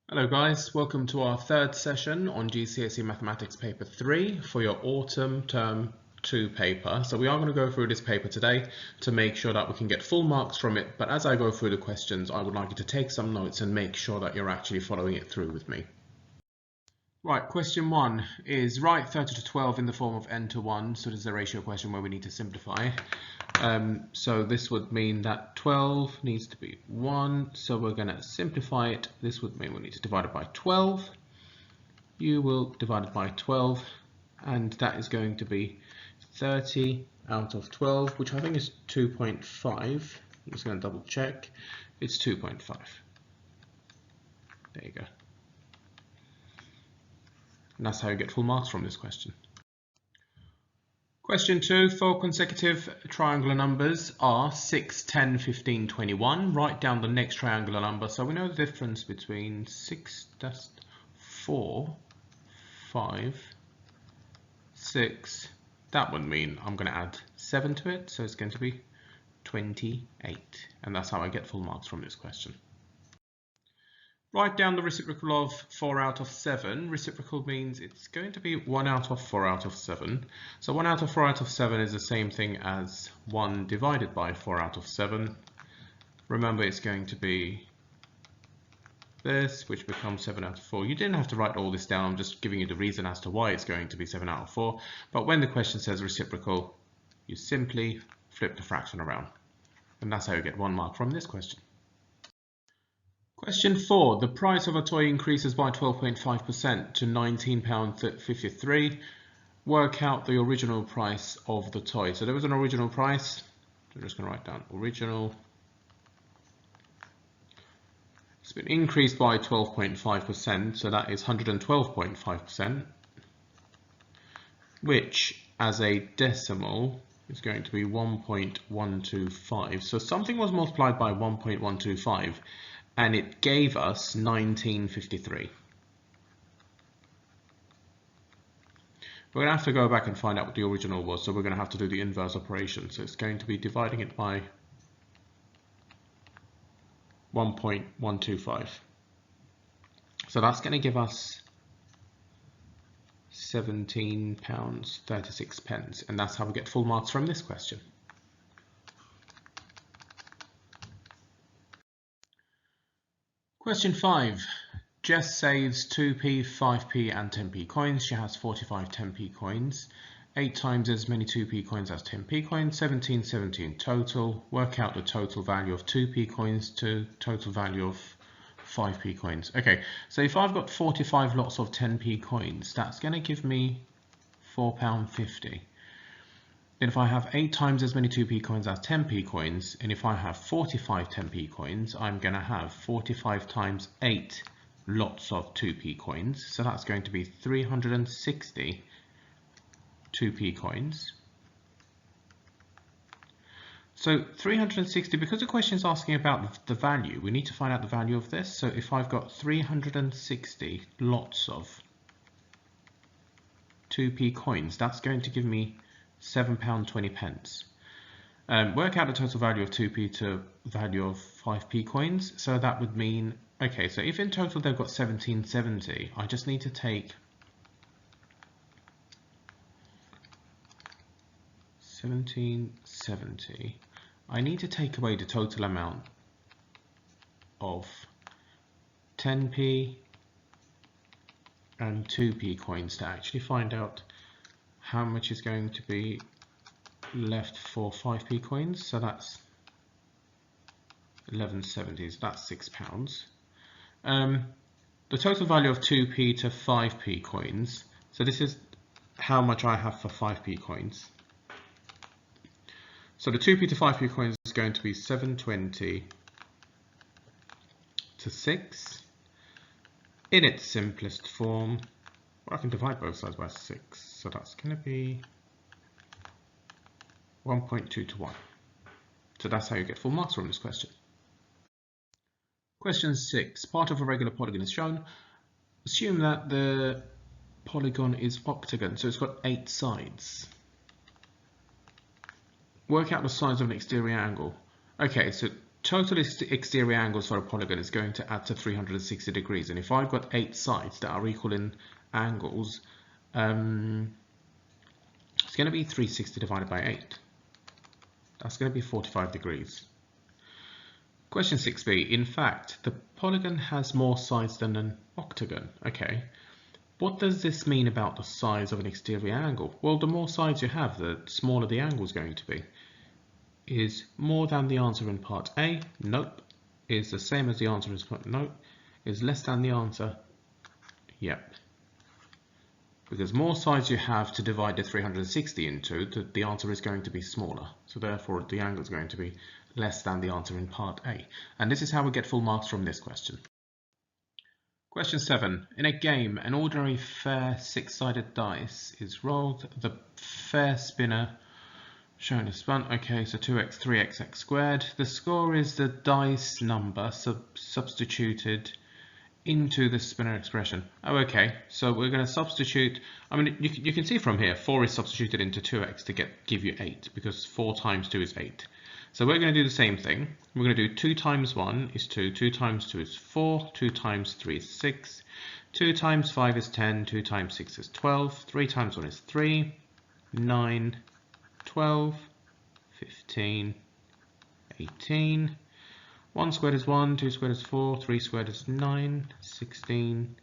Hello guys, welcome to our third session on GCSE Mathematics Paper 3 for your Autumn Term 2 paper. So we are going to go through this paper today to make sure that we can get full marks from it, but as I go through the questions I would like you to take some notes and make sure that you're actually following it through with me. Right, question 1 is write 30 to 12 in the form of n to 1, so this is a ratio question where we need to simplify. So this would mean that 12 needs to be 1, so we're going to simplify it. This would mean we need to divide it by 12. You will divide it by 12, and that is going to be 30 out of 12, which I think is 2.5. I'm just going to double check. It's 2.5. There you go. And that's how you get full marks from this question. Question 2, 4 consecutive triangular numbers are 6, 10, 15, 21. Write down the next triangular number. So we know the difference between 6, that's 4, 5, 6. That would mean I'm going to add 7 to it, so it's going to be 28. And that's how I get full marks from this question. Write down the reciprocal of 4 out of 7. Reciprocal means it's going to be 1 out of 4 out of 7. So 1 out of 4 out of 7 is the same thing as 1 divided by 4 out of 7. Remember, it's going to be this, which becomes 7 out of 4. You didn't have to write all this down. I'm just giving you the reason as to why it's going to be 7 out of 4. But when the question says reciprocal, you simply flip the fraction around. And that's how you get 1 mark from this question. Question 4. The price of a toy increases by 12.5% to £19.53. Work out the original price of the toy. So there was an original price. I'm just going to write down original. It's been increased by 12.5%, so that is 112.5%, which as a decimal is going to be 1.125. So something was multiplied by 1.125. And it gave us 1953. We're going to have to go back and find out what the original was, so we're going to have to do the inverse operation. So it's going to be dividing it by 1.125. So that's going to give us £17.36, and that's how we get full marks from this question. Question 5. Jess saves 2p, 5p and 10p coins. She has 45 10p coins. 8 times as many 2p coins as 10p coins. 17 total. Work out the total value of 2p coins to total value of 5p coins. Okay, so if I've got 45 lots of 10p coins, that's going to give me £4.50. Then if I have 8 times as many 2p coins as 10p coins, and if I have 45 10p coins, I'm going to have 45 times 8 lots of 2p coins. So that's going to be 360 2p coins. So 360, because the question is asking about the value, we need to find out the value of this. So if I've got 360 lots of 2p coins, that's going to give me £7.20. Work out the total value of 2p to value of 5p coins. So that would mean, okay, so if in total they've got 1770, I just need to take 1770. I need to take away the total amount of 10p and 2p coins to actually find out how much is going to be left for 5p coins. So that's 11.70, so that's £6. The total value of 2p to 5p coins, so this is how much I have for 5p coins. So the 2p to 5p coins is going to be 720 to 6 in its simplest form. Well, I can divide both sides by 6, so that's going to be 1.2 to 1. So that's how you get full marks from this question. Question 6. Part of a regular polygon is shown. Assume that the polygon is octagon, so it's got 8 sides. Work out the size of an exterior angle. Okay, so total exterior angles for a polygon is going to add to 360 degrees. And if I've got 8 sides that are equal in angles, it's going to be 360 divided by 8. That's going to be 45 degrees. Question 6b. In fact, the polygon has more sides than an octagon. Okay. What does this mean about the size of an exterior angle? Well, the more sides you have, the smaller the angle is going to be. Is more than the answer in part A? Nope. Is the same as the answer in part nope. Is less than the answer? Yep. Because more sides you have to divide the 360 into, the answer is going to be smaller. So therefore the angle is going to be less than the answer in part A. And this is how we get full marks from this question. Question 7. In a game, an ordinary fair 6-sided dice is rolled. The fair spinner shown as spun. Okay, so 2x, 3x, x squared. The score is the dice number substituted into the spinner expression. Oh, okay, so we're going to substitute. I mean, you can see from here 4 is substituted into 2x to give you 8, because 4 times 2 is 8. So we're going to do the same thing. We're going to do 2 times 1 is 2, 2 times 2 is 4, 2 times 3 is 6, 2 times 5 is 10, 2 times 6 is 12, 3 times 1 is 3, 9, 12, 15, 18, 1 squared is 1, 2 squared is 4, 3 squared is 9, 16,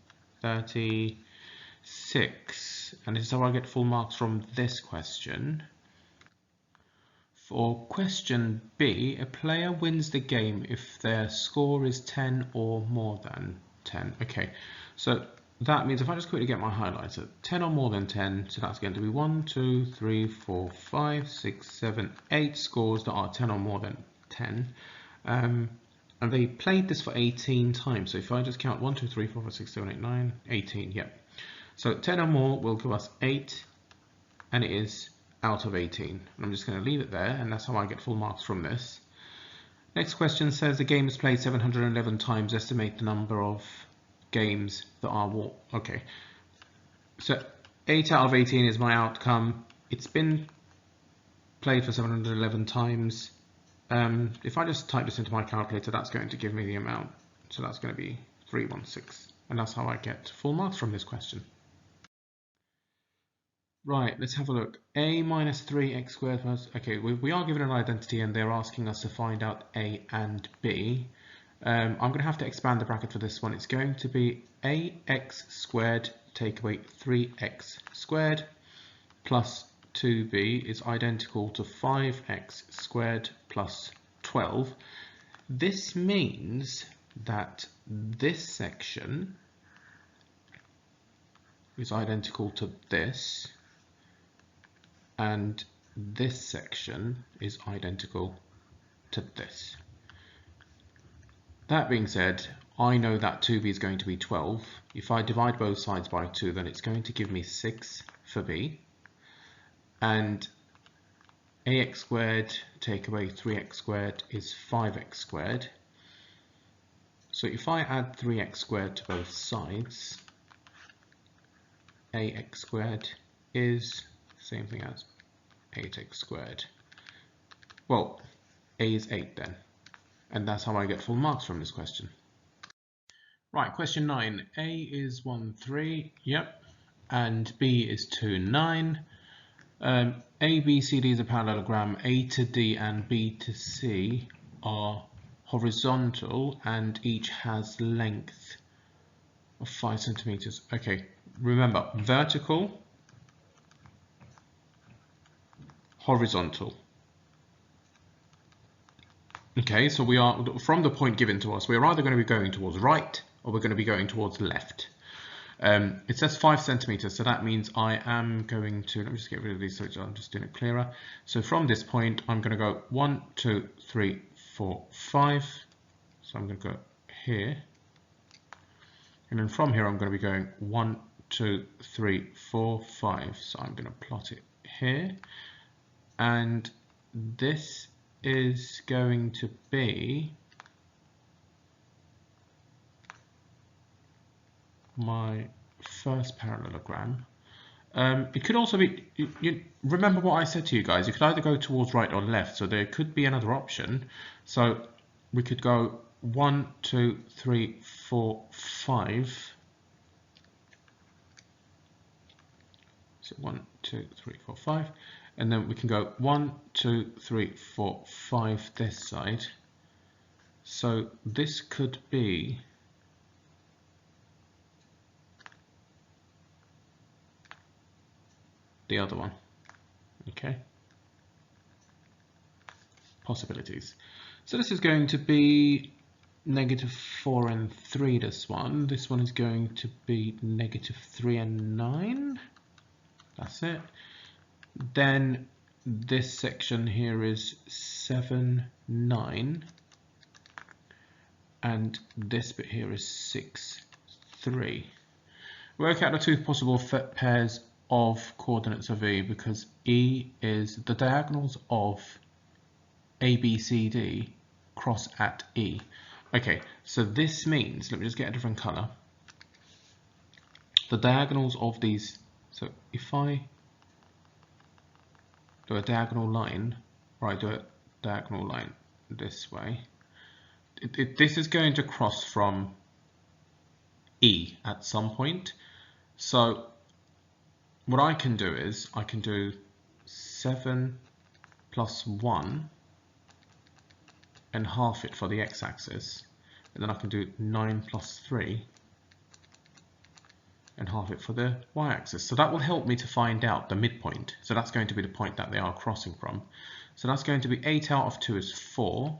36. And this is how I get full marks from this question. For question B, a player wins the game if their score is 10 or more than 10. Okay, so that means if I just quickly get my highlighter, 10 or more than 10, so that's going to be 1, 2, 3, 4, 5, 6, 7, 8 scores that are 10 or more than 10. And they played this for 18 times. So if I just count 1, 2, 3, 4, 5, 6, 7, 8, 9, 18, yeah. So 10 or more will give us 8, and it is out of 18. And I'm just going to leave it there, and that's how I get full marks from this. Next question says the game is played 711 times. Estimate the number of games that are what? Okay. So 8 out of 18 is my outcome. It's been played for 711 times. If I just type this into my calculator, that's going to give me the amount. So that's going to be 316. And that's how I get full marks from this question. Right, let's have a look. A minus 3x squared plus... Okay, we are given an identity and they're asking us to find out A and B. I'm going to have to expand the bracket for this one. It's going to be ax squared take away 3x squared plus 2b is identical to 5x squared plus 12. This means that this section is identical to this, and this section is identical to this. That being said, I know that 2b is going to be 12. If I divide both sides by 2, then it's going to give me 6 for b. And ax squared take away 3x squared is 5x squared. So if I add 3x squared to both sides, ax squared is the same thing as 8x squared. Well, a is 8 then. And that's how I get full marks from this question. Right, question 9. A is 1, 3, yep. And B is 2, 9. A, B, C, D is a parallelogram. A to D and B to C are horizontal and each has length of 5 centimeters. Okay, remember, vertical, horizontal. Okay, so we are, from the point given to us, we're either going to be going towards right or we're going to be going towards left. It says 5 centimeters, so that means I am going to, let me just get rid of these so I'm just doing it clearer. So from this point, I'm going to go 1, 2, 3, 4, 5. So I'm going to go here. And then from here, I'm going to be going 1, 2, 3, 4, 5. So I'm going to plot it here. And this is going to be my first parallelogram. It could also be, you remember what I said to you guys, you could either go towards right or left, so there could be another option. So we could go 1, 2, 3, 4, 5. So 1, 2, 3, 4, 5, and then we can go 1, 2, 3, 4, 5 this side. So this could be the other one. Okay. Possibilities. So this is going to be -4 and 3. This one is going to be -3 and 9. That's it. Then this section here is 7, 9, and this bit here is 6, 3. Work out the two possible pairs of coordinates of E, because E is the diagonals of A, B, C, D cross at E. Okay, so this means, let me just get a different color. The diagonals of these, so if I do a diagonal line, or I do a diagonal line this way, this is going to cross from E at some point. So what I can do is I can do 7 plus 1 and half it for the x-axis, and then I can do 9 plus 3 and half it for the y-axis. So that will help me to find out the midpoint. So that's going to be the point that they are crossing from. So that's going to be 8 out of 2 is 4,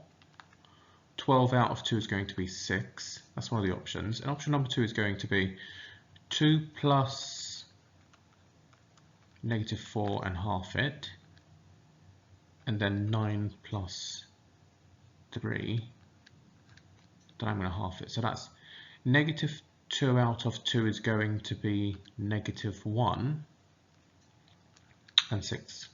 12 out of 2 is going to be 6. That's one of the options. And option number 2 is going to be 2 plus -4 and half it, and then 9 plus 3, then I'm going to half it. So that's -2 out of 2 is going to be -1 and 6.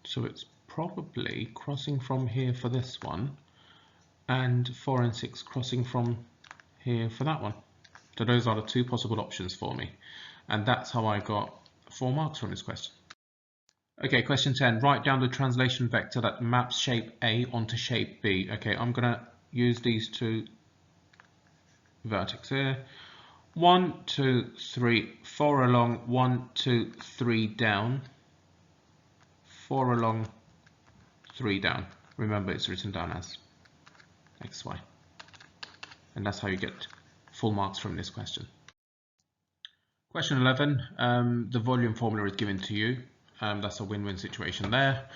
So it's probably crossing from here for this one, and 4 and 6 crossing from here for that one. So those are the two possible options for me, and that's how I got 4 marks from this question. Okay, question 10. Write down the translation vector that maps shape A onto shape B. Okay, I'm going to use these two vertex here. 1, 2, 3, 4 along, 1, 2, 3 down, 4 along, 3 down. Remember, it's written down as XY. And that's how you get full marks from this question. Question 11, the volume formula is given to you. That's a win-win situation there.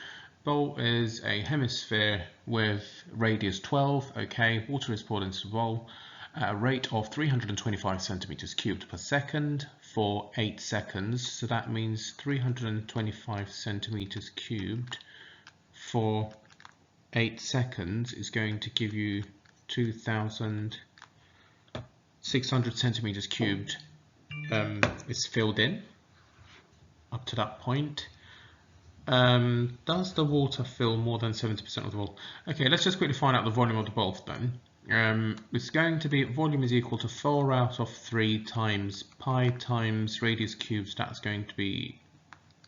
Bowl is a hemisphere with radius 12. Okay, water is poured into the bowl at a rate of 325 centimeters cubed per second for 8 seconds. So that means 325 centimeters cubed for 8 seconds is going to give you 2,600 centimeters cubed is filled in up to that point. Does the water fill more than 70% of the bowl? Okay, let's just quickly find out the volume of the bowl then. It's going to be volume is equal to 4 out of 3 times pi times radius cubed. That's going to be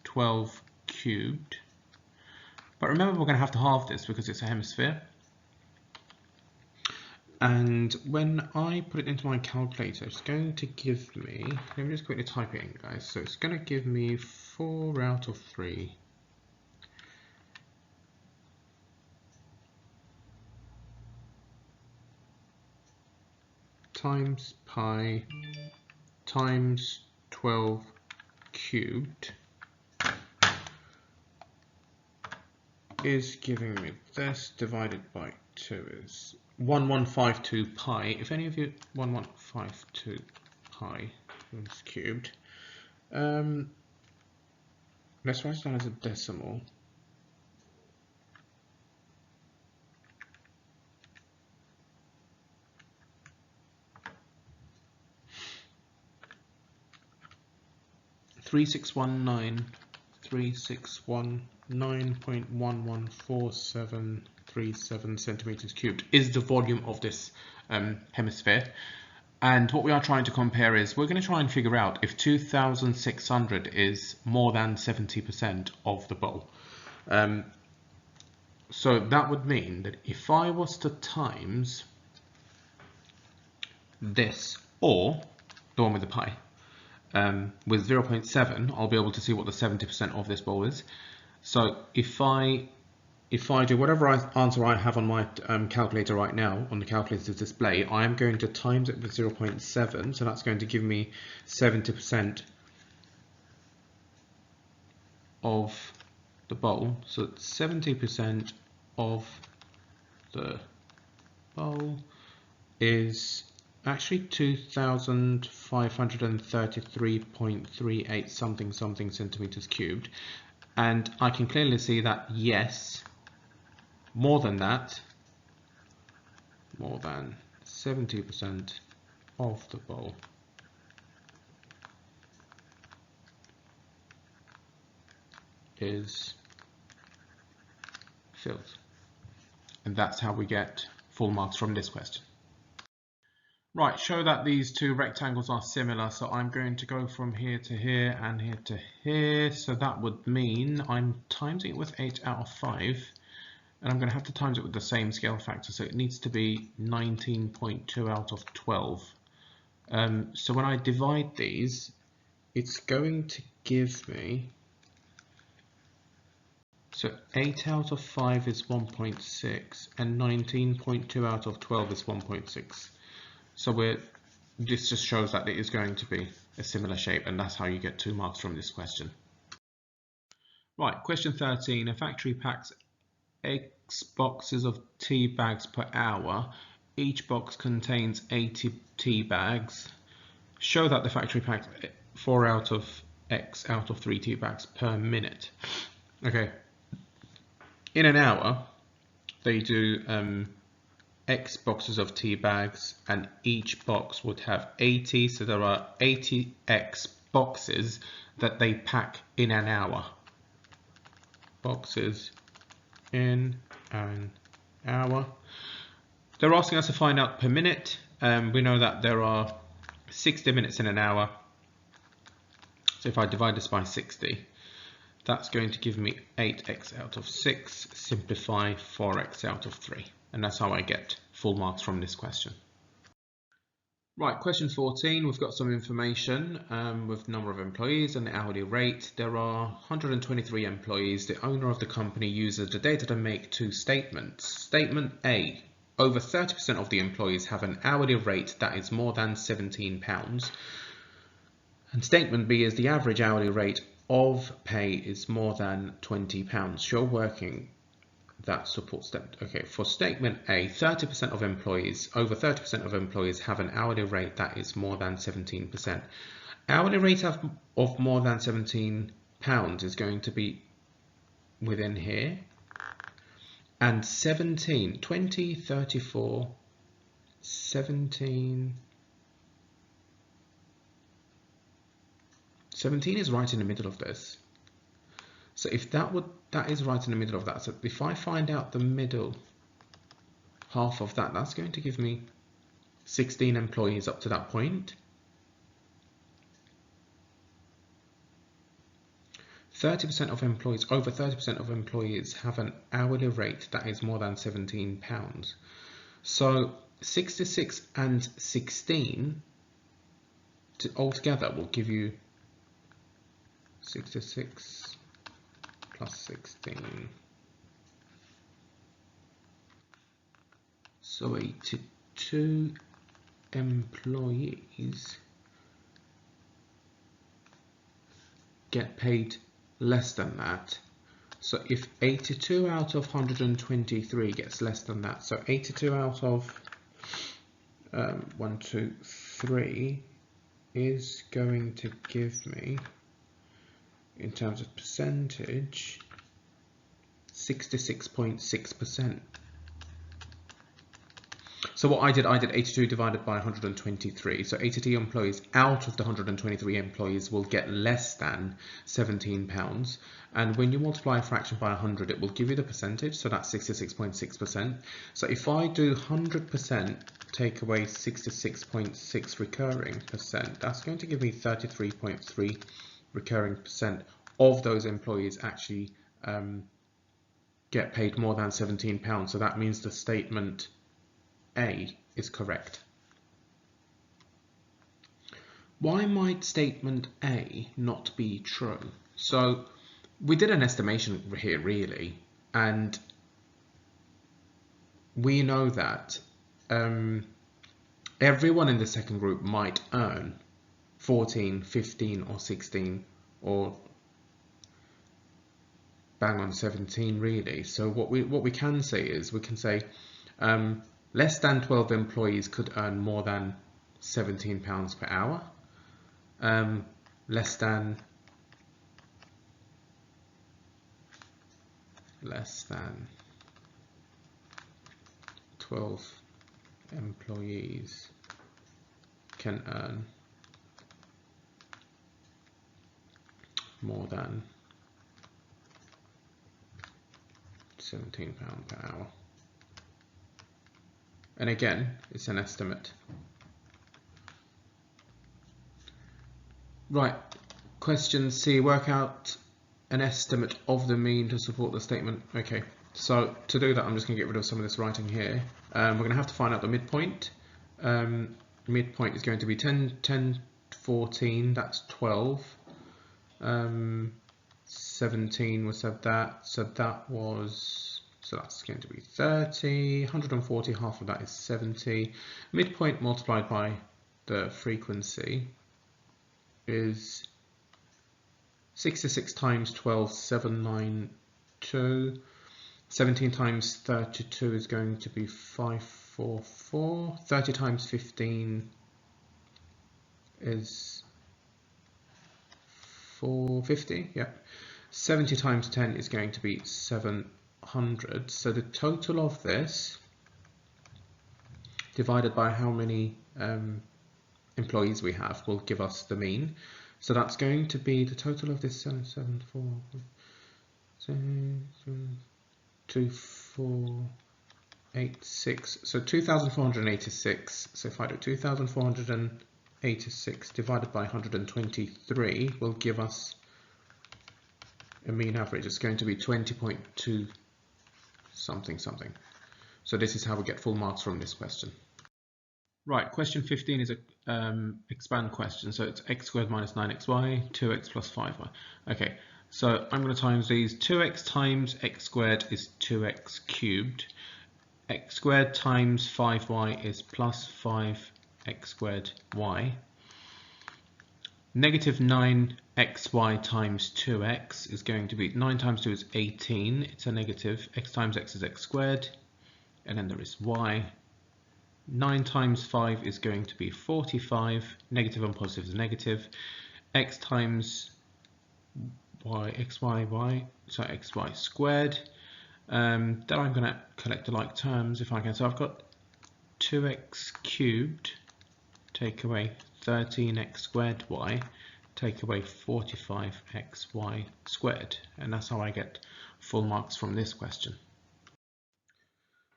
12 cubed. But remember, we're going to have to halve this because it's a hemisphere. And when I put it into my calculator, it's going to give me, let me just quickly type it in, guys. So it's going to give me 4 out of 3 times pi times 12 cubed is giving me this divided by 2 is 1152 pi. If any of you 1152 pi is cubed, let's write it down as a decimal. Three six one nine 3619.114737 centimeters cubed is the volume of this hemisphere. And what we are trying to compare is we're going to try and figure out if 2,600 is more than 70% of the bowl. So that would mean that if I was to times this, or the one with the pi, with 0.7, I'll be able to see what the 70% of this bowl is. So if I do whatever answer I have on my calculator right now, on the calculator's display, I am going to times it with 0.7, so that's going to give me 70% of the bowl. So 70% of the bowl is actually 2,533.38 something centimeters cubed, and I can clearly see that yes, more than that, more than 70% of the bowl is filled. And that's how we get full marks from this question. Right, show that these two rectangles are similar. So I'm going to go from here to here and here to here. So that would mean I'm timesing it with 8 out of 5. And I'm going to have to times it with the same scale factor. So it needs to be 19.2 out of 12. So when I divide these, it's going to give me, so 8 out of 5 is 1.6 and 19.2 out of 12 is 1.6. So this just shows that it is going to be a similar shape, and that's how you get 2 marks from this question. Right, question 13. A factory packs X boxes of tea bags per hour. Each box contains 80 tea bags. Show that the factory packs 4 out of X out of 3 tea bags per minute. Okay. In an hour, they do X boxes of tea bags, and each box would have 80. So there are 80 X boxes that they pack in an hour. Boxes in an hour. They're asking us to find out per minute. We know that there are 60 minutes in an hour. So if I divide this by 60, that's going to give me 8x out of 6, simplify 4x out of 3. And that's how I get full marks from this question. Right, question 14, we've got some information with number of employees and the hourly rate. There are 123 employees. The owner of the company uses the data to make 2 statements. Statement A, over 30% of the employees have an hourly rate that is more than £17. And statement B is the average hourly rate of pay is more than £20. Show working that supports that. Okay, for statement A, 30% of employees, over 30% of employees have an hourly rate that is more than 17%. Hourly rate of more than £17 is going to be within here. And 17, 20, 34, 17. 17 is right in the middle of this. So if that is right in the middle of that. So if I find out the middle half of that, that's going to give me 16 employees up to that point. 30% of employees, over 30% of employees have an hourly rate that is more than £17. So 66 and 16 altogether will give you 66 plus 16. So 82 employees get paid less than that. So if 82 out of 123 gets less than that, so 82 out of 1, 2, 3 is going to give me, in terms of percentage, 66.6%. So what I did 82 divided by 123. So 82 employees out of the 123 employees will get less than £17. And when you multiply a fraction by 100, it will give you the percentage. So that's 66.6%. So if I do 100% take away 66.6 recurring percent, that's going to give me 33.3 recurring percent of those employees actually get paid more than £17, so that means the statement A is correct. Why might statement A not be true? So we did an estimation here really, and we know that everyone in the second group might earn 14, 15 or 16 or bang on 17 really. So what we can say is we can say less than 12 employees could earn more than £17 per hour. Less than 12 employees can earn more than £17 per hour. And again, it's an estimate. Right, question C, work out an estimate of the mean to support the statement. Okay, so to do that, I'm just going to get rid of some of this writing here. We're going to have to find out the midpoint. Midpoint is going to be 10, 10, 14, that's 12. 17 was that, so that's going to be 30, 140, half of that is 70. Midpoint multiplied by the frequency is 66 times 12, 792. 17 times 32 is going to be 544. 30 times 15 is 450. Yeah. 70 times 10 is going to be 700. So the total of this divided by how many employees we have will give us the mean. So that's going to be the total of this 2486. So 2486. So if I do 2486 divided by 123 will give us a mean average. It's going to be 20.2 something something. So this is how we get full marks from this question. Right, question 15 is a expand question. So it's x squared minus 9xy, 2x plus 5y. Okay, so I'm going to times these. 2x times x squared is 2x cubed. X squared times 5y is plus 5x squared y. Negative 9xy times 2x is going to be 9 times 2 is 18. It's a negative. X times x is x squared. And then there is y. 9 times 5 is going to be 45. Negative and positive is negative. X times y, xy, y, so xy squared. Then I'm going to collect the like terms if I can. So I've got 2x cubed, take away 13x squared y, take away 45xy squared. And that's how I get full marks from this question.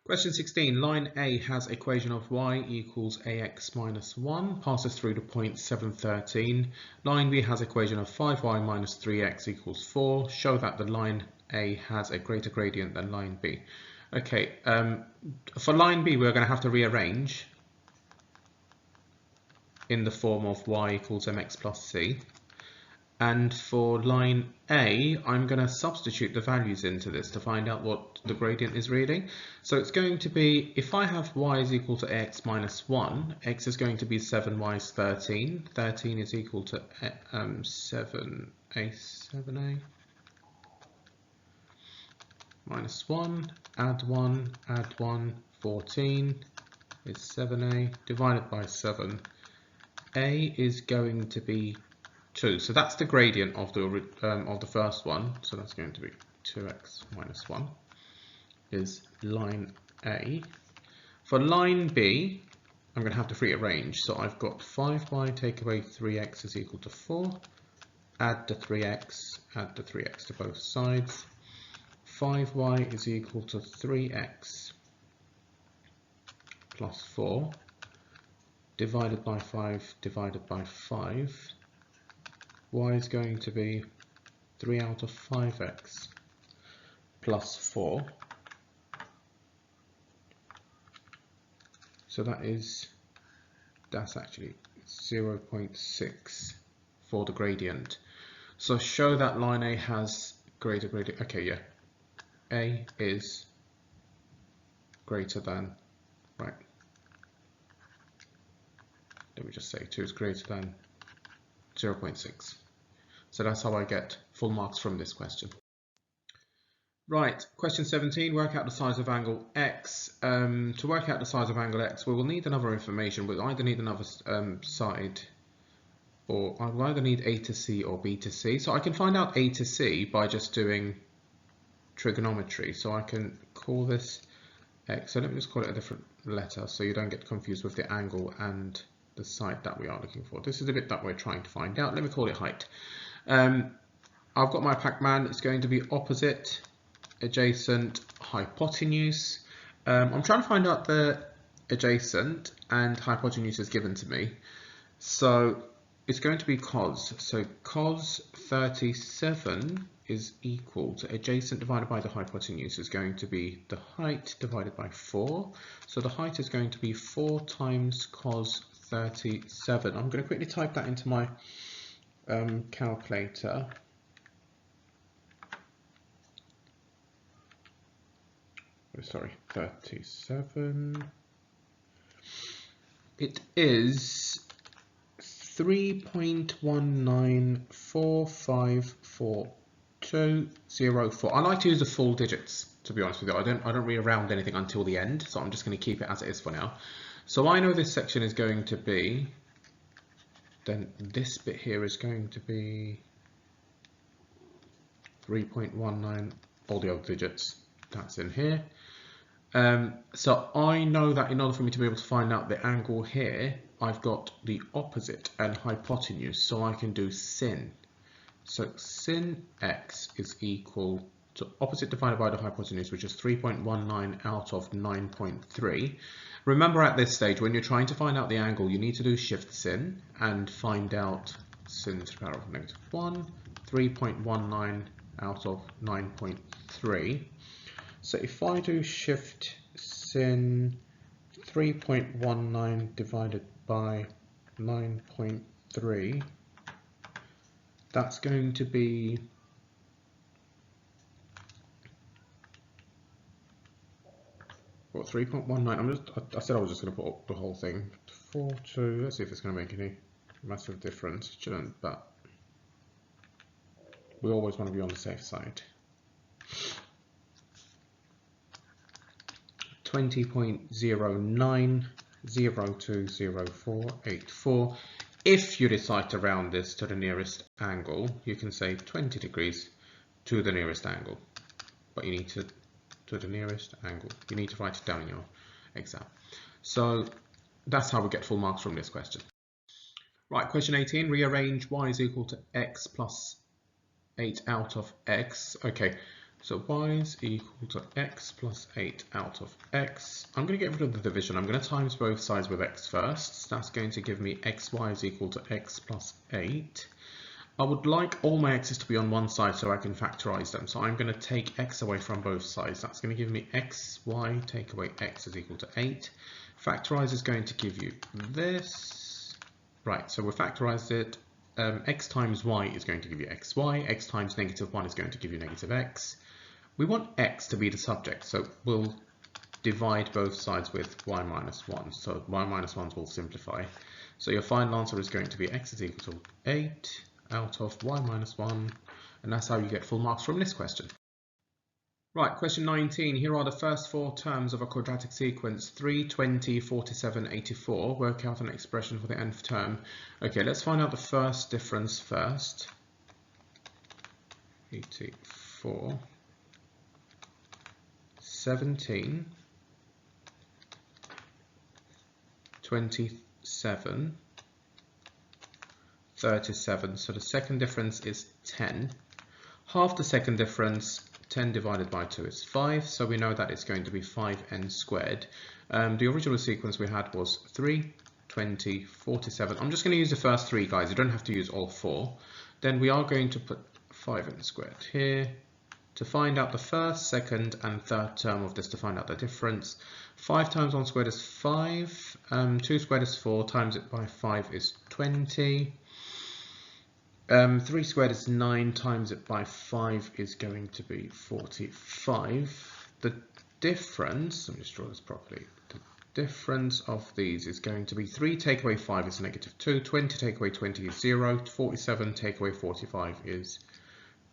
Question 16, line A has equation of y equals ax minus 1, passes through to point 713. Line B has equation of 5y minus 3x equals 4. Show that the line A has a greater gradient than line B. Okay, for line B we're going to have to rearrange in the form of y equals mx plus c. And for line A, I'm going to substitute the values into this to find out what the gradient is really. So it's going to be, if I have y is equal to ax minus 1, x is going to be 7, y is 13. 13 is equal to 7a minus 1, add 1, 14 is 7a divided by 7. A is going to be 2. So that's the gradient of the first one. So that's going to be 2x minus 1 is line A. For line B, I'm going to have to rearrange. So I've got 5y take away 3x is equal to 4. Add the 3x to both sides. 5y is equal to 3x plus 4 divided by 5 divided by 5. Y is going to be 3 out of 5x plus 4. So that's actually 0.6 for the gradient. So show that line A has greater gradient. Okay, yeah. A is greater than, right. Let me just say 2 is greater than 0.6. So that's how I get full marks from this question. Right, question 17, work out the size of angle X. To work out the size of angle X, we will need another information. We'll either need another side, or I will either need A to C or B to C. So I can find out A to C by just doing trigonometry. So I can call this X. So let me just call it a different letter so you don't get confused with the angle and the side that we are looking for. This is the bit that we're trying to find out. Let me call it height. I've got my Pac-Man. It's going to be opposite, adjacent, hypotenuse. I'm trying to find out the adjacent, and hypotenuse is given to me. So it's going to be cos. So cos 37 is equal to adjacent divided by the hypotenuse is going to be the height divided by 4. So the height is going to be 4 times cos 37. I'm going to quickly type that into my calculator. Sorry, 37. It is 3.194540204. I like to use the full digits, to be honest with you. I don't reround anything until the end, so I'm just going to keep it as it is for now. So I know this section is going to be, then this bit here is going to be 3.19, all the other digits, that's in here. So I know that in order for me to be able to find out the angle here, I've got the opposite and hypotenuse, so I can do sin. So sin x is equal to opposite divided by the hypotenuse, which is 3.19 out of 9.3. Remember, at this stage, when you're trying to find out the angle, you need to do shift sin and find out sin to the power of -1, 3.19 out of 9.3. So if I do shift sin 3.19 divided by 9.3, that's going to be 3.19. I said I was just going to put up the whole thing. 4.2. Let's see if it's going to make any massive difference. It shouldn't, but we always want to be on the safe side. 20.09020484. If you decide to round this to the nearest angle, you can say 20 degrees to the nearest angle. But you need to the nearest angle. You need to write it down in your exam. So that's how we get full marks from this question. Right, question 18. Rearrange y is equal to x plus 8 out of x. Okay. So y is equal to x plus 8 out of x. I'm going to get rid of the division. I'm going to times both sides with x first. So that's going to give me xy is equal to x plus 8. I would like all my x's to be on one side so I can factorize them. So I'm going to take x away from both sides. That's going to give me xy, take away x is equal to 8. Factorize is going to give you this. Right, so we factorized it. X times y is going to give you xy. X times -1 is going to give you -x. We want x to be the subject, so we'll divide both sides with y minus 1. So y minus 1s will simplify. So your final answer is going to be x is equal to 8 out of y minus 1. And that's how you get full marks from this question. Right, question 19. Here are the first 4 terms of a quadratic sequence, 3, 20, 47, 84. Work out an expression for the nth term. Okay, let's find out the first difference first. 84. 17, 27, 37. So the second difference is 10. Half the second difference, 10 divided by 2 is 5. So we know that it's going to be 5n squared. The original sequence we had was 3, 20, 47. I'm just going to use the first 3, guys. You don't have to use all 4. Then we are going to put 5n squared here, to find out the first, second and third term of this to find out the difference. 5 times 1 squared is 5, 2 squared is 4, times it by 5 is 20. 3 squared is 9, times it by 5 is going to be 45. The difference, let me just draw this properly, the difference of these is going to be 3 take away 5 is -2, 20 take away 20 is 0, 47 take away 45 is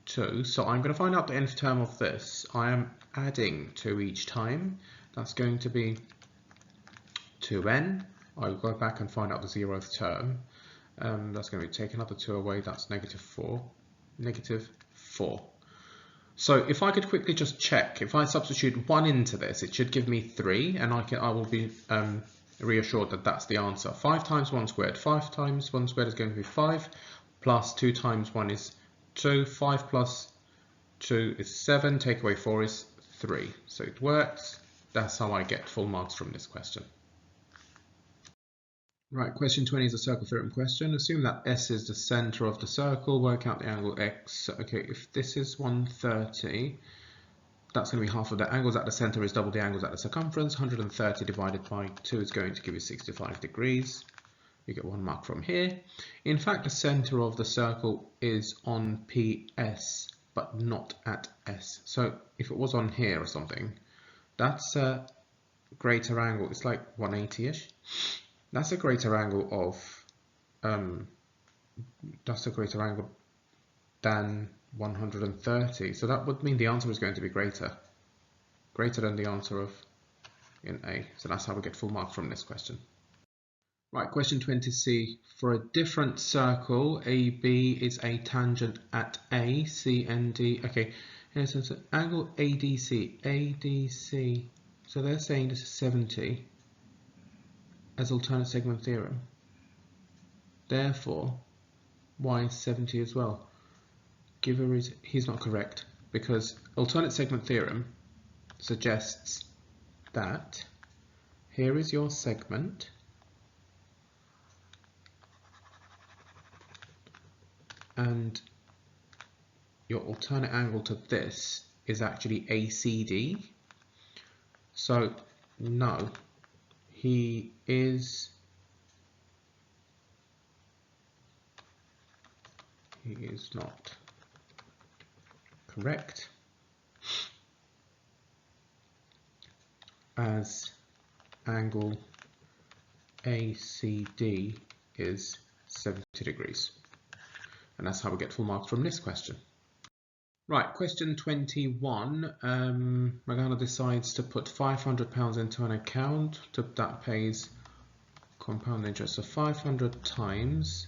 2. So I'm going to find out the nth term of this. I am adding 2 each time. That's going to be 2n. I'll go back and find out the 0th term. That's going to be take another 2 away. That's -4. -4. So if I could quickly just check, if I substitute 1 into this, it should give me 3, and I will be reassured that that's the answer. 5 times 1 squared. 5 times 1 squared is going to be 5, plus 2 times 1 is 2. 5 plus 2 is 7. Take away 4 is 3. So it works. That's how I get full marks from this question. Right, question 20 is a circle theorem question. Assume that S is the center of the circle. Work out the angle X. Okay, if this is 130, that's going to be half of the angles at the center is double the angles at the circumference. 130 divided by 2 is going to give you 65 degrees. You get 1 mark from here. In fact, the center of the circle is on PS, but not at S. So if it was on here or something, that's a greater angle. It's like 180-ish. That's a greater angle of, than 130. So that would mean the answer is going to be greater than the answer of in A. So that's how we get full marks from this question. Right, question 20C. For a different circle, AB is a tangent at A, C and D. Okay, here's an angle ADC. ADC. So they're saying this is 70 as alternate segment theorem. Therefore, y is 70 as well. Give a reason. He's not correct, because alternate segment theorem suggests that here is your segment, and your alternate angle to this is actually ACD. So no, he is not correct, as angle ACD is 70 degrees. And that's how we get full marks from this question. Right, question 21. Magana decides to put £500 into an account that pays compound interest. So 500 times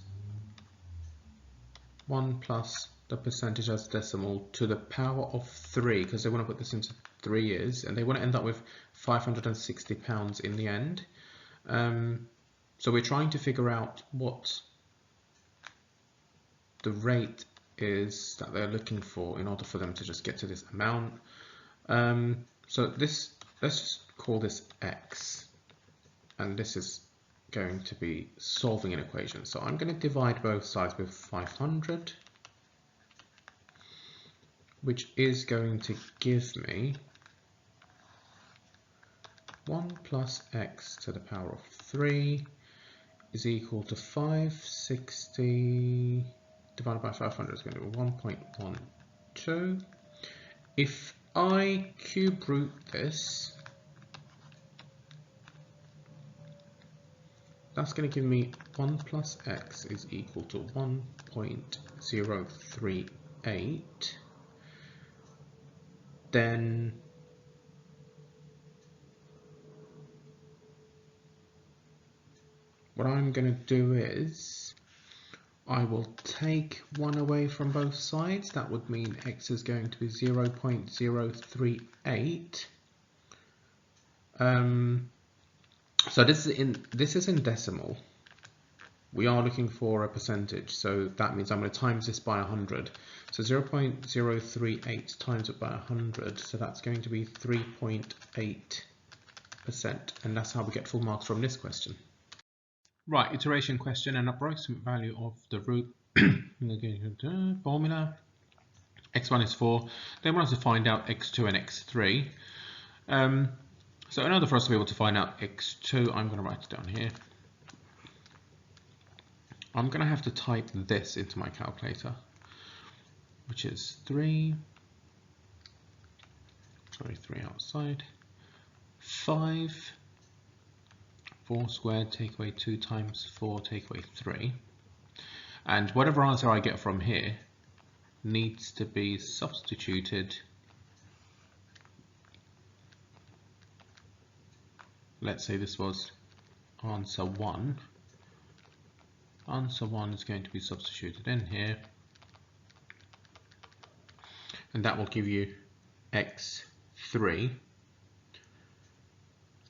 1 plus the percentage as decimal to the power of 3, because they want to put this into 3 years, and they want to end up with £560 in the end. So we're trying to figure out what the rate is that they're looking for in order for them to just get to this amount. So this, let's just call this X, and this is going to be solving an equation. So I'm going to divide both sides with 500, which is going to give me 1 plus X to the power of 3 is equal to 560 divided by 500 is going to be 1.12. If I cube root this, that's going to give me 1 plus X is equal to 1.038. Then what I'm going to do is I will take 1 away from both sides. That would mean X is going to be 0.038. So this is in decimal. We are looking for a percentage, so that means I'm going to times this by 100. So 0.038 times it by 100, so that's going to be 3.8%, and that's how we get full marks from this question. Right, iteration question, an approximate value of the root formula x1 is 4. They want us to find out x2 and x3. So in order for us to be able to find out x2, I'm going to write it down here. I'm going to have to type this into my calculator, which is 3 outside, 5, 4 squared, take away 2 times 4, take away 3. And whatever answer I get from here needs to be substituted. Let's say this was answer 1. Answer 1 is going to be substituted in here, and that will give you x3.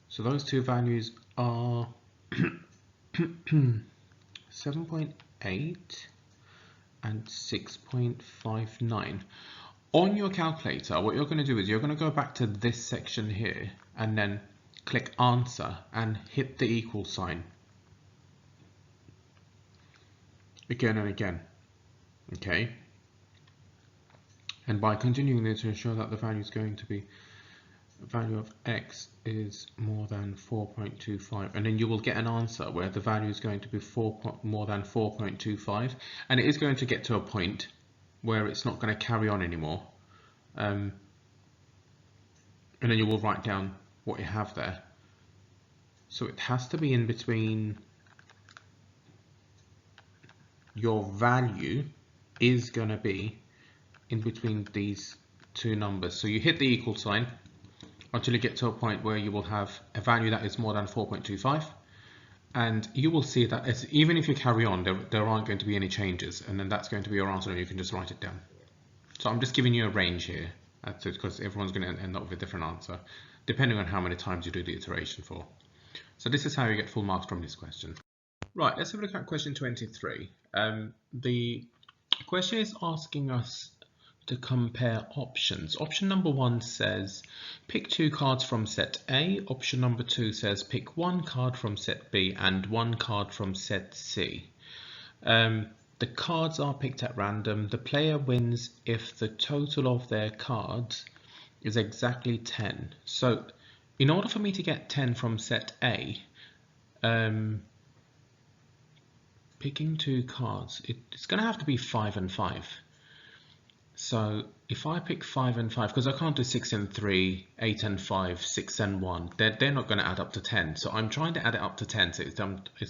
So those two values are 7.8 and 6.59. On your calculator, what you're going to do is you're going to go back to this section here and then click answer and hit the equal sign again and again. Okay, and by continuing this, to ensure that the value is going to be the value of x is more than 4.25, and then you will get an answer where the value is going to be more than 4.25, and it is going to get to a point where it's not going to carry on anymore, and then you will write down what you have there. So it has to be in between. Your value is going to be in between these two numbers. So you hit the equal sign until you get to a point where you will have a value that is more than 4.25, and you will see that even if you carry on, there aren't going to be any changes, and then that's going to be your answer, and you can just write it down. So I'm just giving you a range here, because everyone's going to end up with a different answer depending on how many times you do the iteration for. So this is how you get full marks from this question. Right, let's have a look at question 23. The question is asking us to compare options. Option number 1 says pick 2 cards from set A. Option number 2 says pick 1 card from set B and 1 card from set C. The cards are picked at random. The player wins if the total of their cards is exactly 10. So in order for me to get 10 from set A, picking 2 cards, it's going to have to be 5 and 5. So if I pick 5 and 5, because I can't do 6 and 3, 8 and 5, 6 and 1, they're not going to add up to 10. So I'm trying to add it up to 10. So it's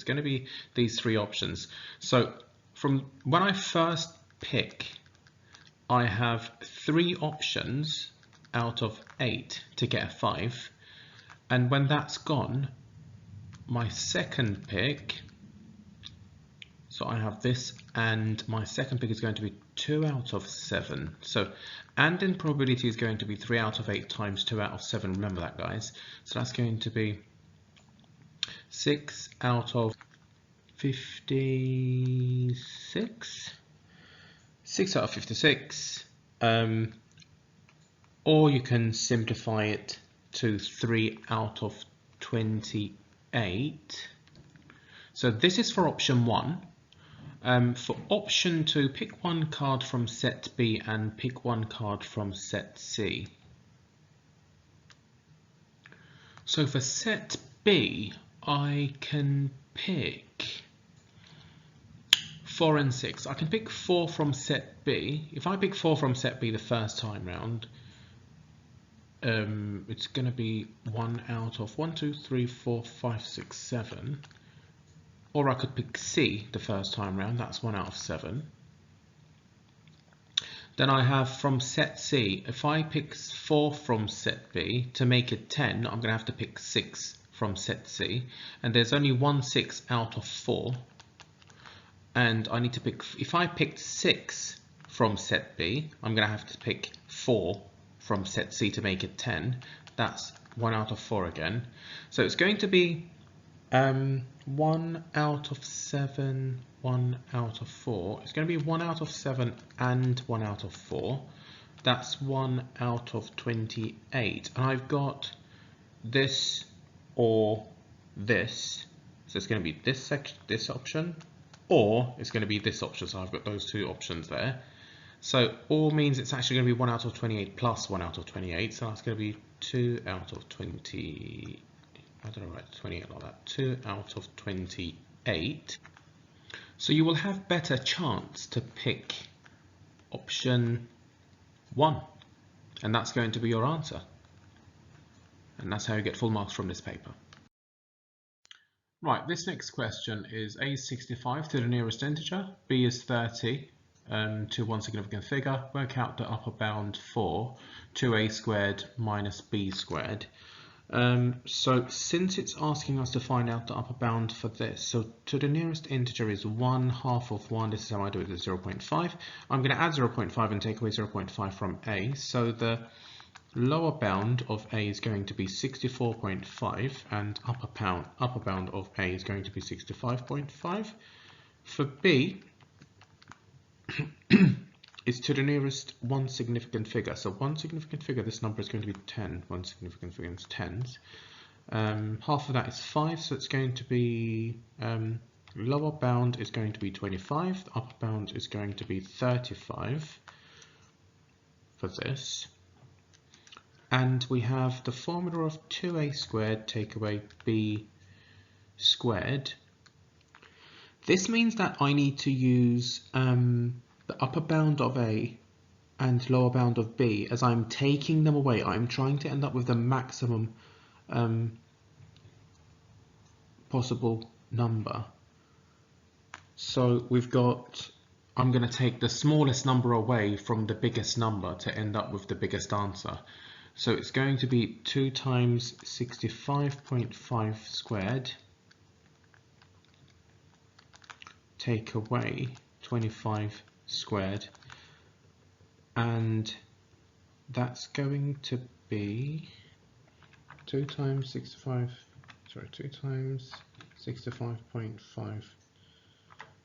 going to be these 3 options. So from when I first pick, I have 3 options out of 8 to get a 5. And when that's gone, my second pick, so I have this, and my second pick is going to be 2 out of 7. So, and in probability is going to be 3 out of 8 times 2 out of 7. Remember that, guys. So that's going to be 6 out of 56. 6 out of 56. Or you can simplify it to 3 out of 28. So this is for option 1. For option 2, pick 1 card from set B and pick 1 card from set C. So for set B, I can pick 4 and 6. I can pick 4 from set B. If I pick 4 from set B the first time round, it's going to be 1 out of 1, 2, 3, 4, 5, 6, 7. Or I could pick C the first time round, that's 1 out of 7. Then I have from set C, if I pick 4 from set B, to make it 10, I'm going to have to pick 6 from set C. And there's only 1 6 out of 4. And I need to pick, if I picked 6 from set B, I'm going to have to pick 4 from set C to make it 10. That's 1 out of 4 again. So it's going to be 1 out of 7, 1 out of 4. It's going to be 1 out of 7 and 1 out of 4. That's 1 out of 28. And I've got this or this. So it's going to be this option, or it's going to be this option. So I've got those 2 options there. So or means it's actually going to be 1 out of 28 plus 1 out of 28. So that's going to be 2 out of 20. I don't know, right? 28 like that. 2 out of 28. So you will have better chance to pick option 1, and that's going to be your answer. And that's how you get full marks from this paper. Right, this next question is A is 65 to the nearest integer, B is 30 to one significant figure. Work out the upper bound for 2a squared minus b squared. So since it's asking us to find out the upper bound for this, so to the nearest integer is 1/2 of 1. This is how I do it, is 0.5. I'm going to add 0.5 and take away 0.5 from a. So the lower bound of a is going to be 64.5 and upper bound of a is going to be 65.5. For b, is to the nearest one significant figure. So one significant figure, this number is going to be 10. One significant figure is tens. Half of that is 5, so it's going to be lower bound is going to be 25. The upper bound is going to be 35 for this. And we have the formula of 2a squared take away b squared. This means that I need to use the upper bound of a and lower bound of b. As I'm taking them away, I'm trying to end up with the maximum possible number. So we've got, I'm going to take the smallest number away from the biggest number to end up with the biggest answer. So it's going to be 2 times 65.5 squared take away 25 squared, and that's going to be 2 times 65.5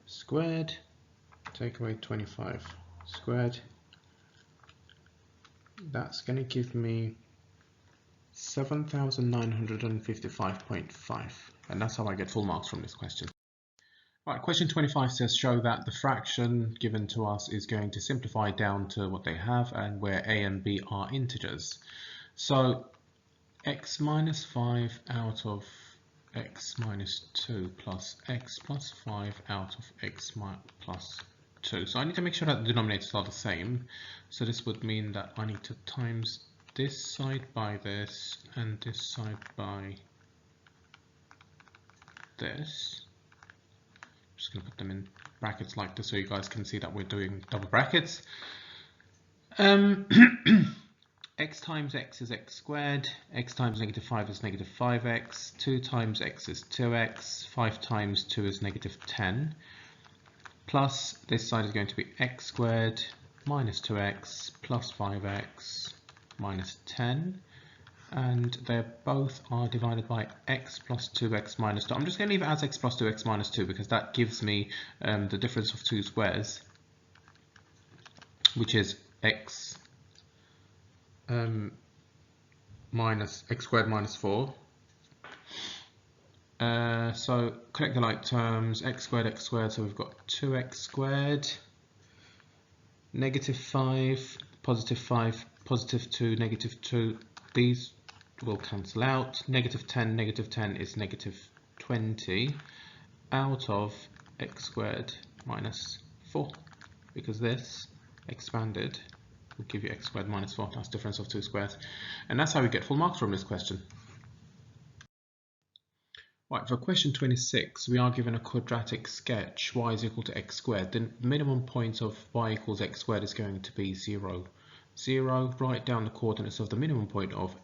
squared take away 25 squared. That's going to give me 7,955.5, and that's how I get full marks from this question. Right, question 25 says show that the fraction given to us is going to simplify down to what they have and where a and b are integers. So x minus 5 out of x minus 2 plus x plus 5 out of x plus 2. So I need to make sure that the denominators are the same. So this would mean that I need to times this side by this and this side by this. I'm just going to put them in brackets like this so you guys can see that we're doing double brackets. X times x is x squared, x times negative 5 is negative 5x, 2 times x is 2x, 5 times 2 is negative 10, plus this side is going to be x squared minus 2x plus 5x minus 10, and they both are divided by x plus 2x minus 2. I'm just going to leave it as x plus 2x minus 2 because that gives me the difference of two squares, which is x minus x squared minus 4. So collect the like terms, x squared, so we've got 2x squared, negative 5, positive 2, negative 2, these will cancel out, negative 10 is negative 20 out of x squared minus 4, because this expanded will give you x squared minus 4, that's difference of two squares. And that's how we get full marks from this question. Right, for question 26, we are given a quadratic sketch, y is equal to x squared. The minimum point of y equals x squared is going to be 0, 0. Write down the coordinates of the minimum point of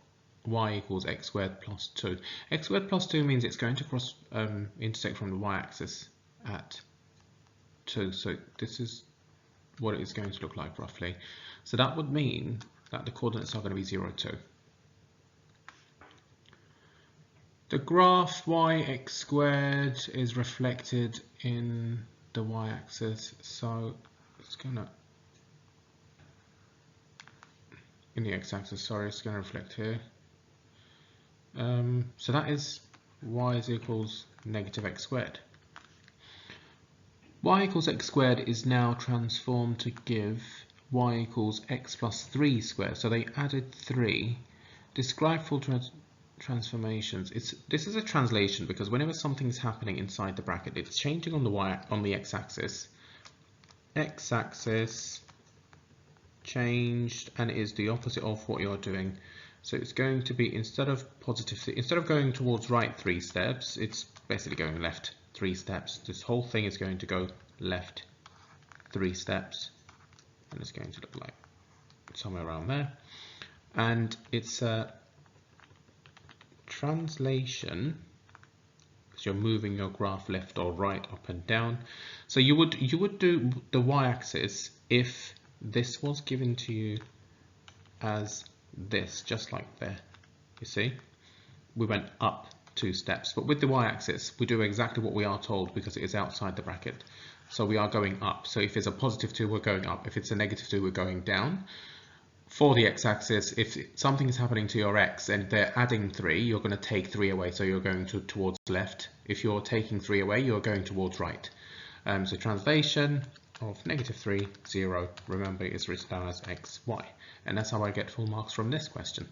y equals x squared plus 2. X squared plus 2 means it's going to cross intersect from the y-axis at 2. So this is what it is going to look like roughly. So that would mean that the coordinates are going to be 0, 2. The graph yx squared is reflected in the y-axis, so it's gonna in the x-axis. Sorry, it's going to reflect here. So that is y is equals negative x squared. Y equals x squared is now transformed to give y equals x plus 3 squared. So they added 3. Describe full transformations. This is a translation because whenever something's happening inside the bracket, it's changing on the x-axis. X-axis changed and is the opposite of what you're doing. So it's going to be, instead of going towards right 3 steps, it's basically going left 3 steps. This whole thing is going to go left 3 steps, and it's going to look like somewhere around there. And it's a translation because you're moving your graph left or right, up and down. So you would do the y-axis if this was given to you as this, just like there. You see, we went up 2 steps, but with the y-axis we do exactly what we are told because it is outside the bracket. So we are going up. So if it's a positive 2, we're going up. If it's a negative 2, we're going down. For the x-axis, if something is happening to your x and they're adding 3, you're going to take 3 away, so you're going towards left. If you're taking 3 away, you're going towards right. So translation of -3, 0, remember, is written down as x, y. And that's how I get full marks from this question.